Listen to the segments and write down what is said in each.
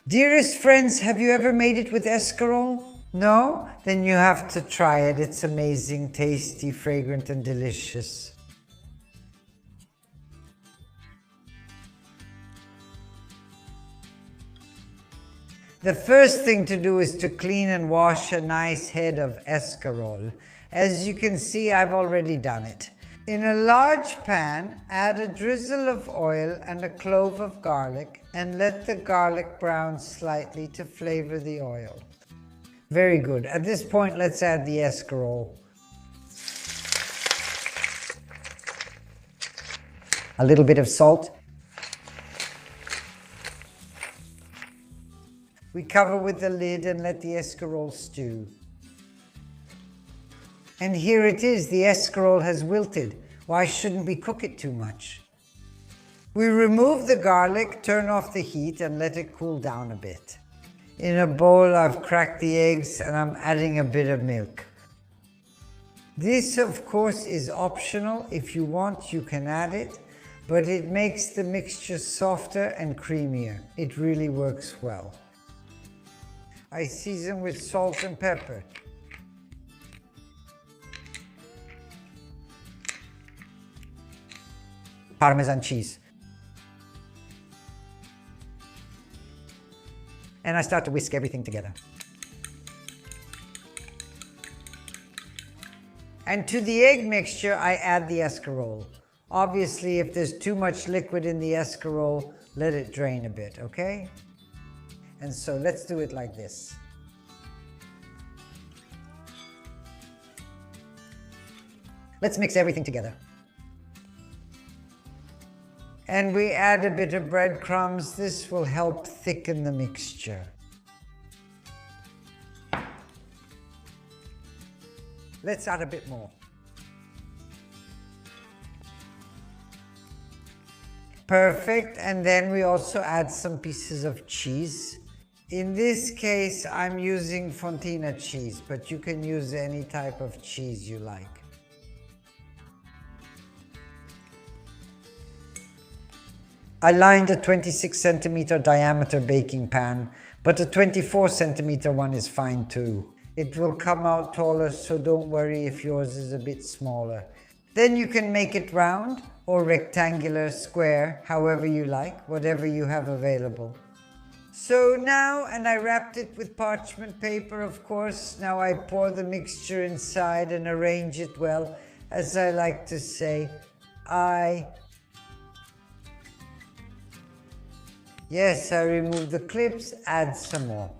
Dearest friends, have you ever made it with escarole? No? Then you have to try it. It's amazing, tasty, fragrant, and delicious. The first thing to do is to clean and wash a nice head of escarole. As you can see, I've already done it. In a large pan, add a drizzle of oil and a clove of garlic and let the garlic brown slightly to flavor the oil. Very good. At this point, let's add the escarole. A little bit of salt. We cover with the lid and let the escarole stew. And here it is, the escarole has wilted. Why shouldn't we cook it too much? We remove the garlic, turn off the heat and let it cool down a bit. In a bowl I've cracked the eggs and I'm adding a bit of milk. This of course is optional. If you want you can add it, but it makes the mixture softer and creamier. It really works well. I season with salt and pepper. Parmesan cheese. And I start to whisk everything together. And to the egg mixture, I add the escarole. Obviously, if there's too much liquid in the escarole, let it drain a bit, okay? And so let's do it like this. Let's mix everything together. And we add a bit of breadcrumbs. This will help thicken the mixture. Let's add a bit more. Perfect, and then we also add some pieces of cheese. In this case, I'm using fontina cheese, but you can use any type of cheese you like. I lined a 26 centimeter diameter baking pan, but a 24 centimeter one is fine too. It will come out taller, so don't worry if yours is a bit smaller. Then you can make it round or rectangular, square, however you like, whatever you have available. So now, and I wrapped it with parchment paper, of course. Now I pour the mixture inside and arrange it well. As I like to say, Yes, I remove the clips, add some more.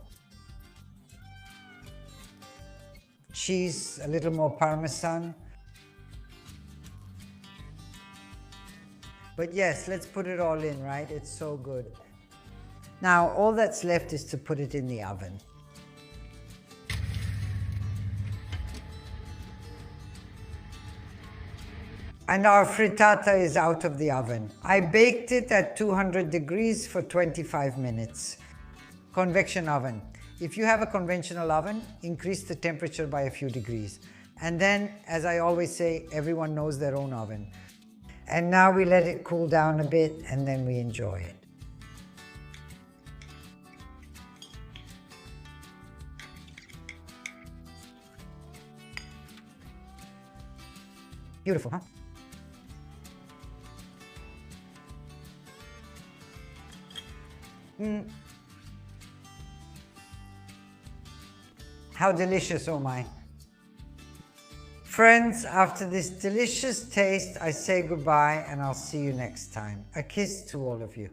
Cheese, a little more Parmesan. But yes, let's put it all in, right? It's so good. Now, all that's left is to put it in the oven. And our frittata is out of the oven. I baked it at 200 degrees for 25 minutes. Convection oven. If you have a conventional oven, increase the temperature by a few degrees. And then, as I always say, everyone knows their own oven. And now we let it cool down a bit and then we enjoy it. Beautiful, huh? How delicious, oh my. Friends, after this delicious taste, I say goodbye and I'll see you next time. A kiss to all of you.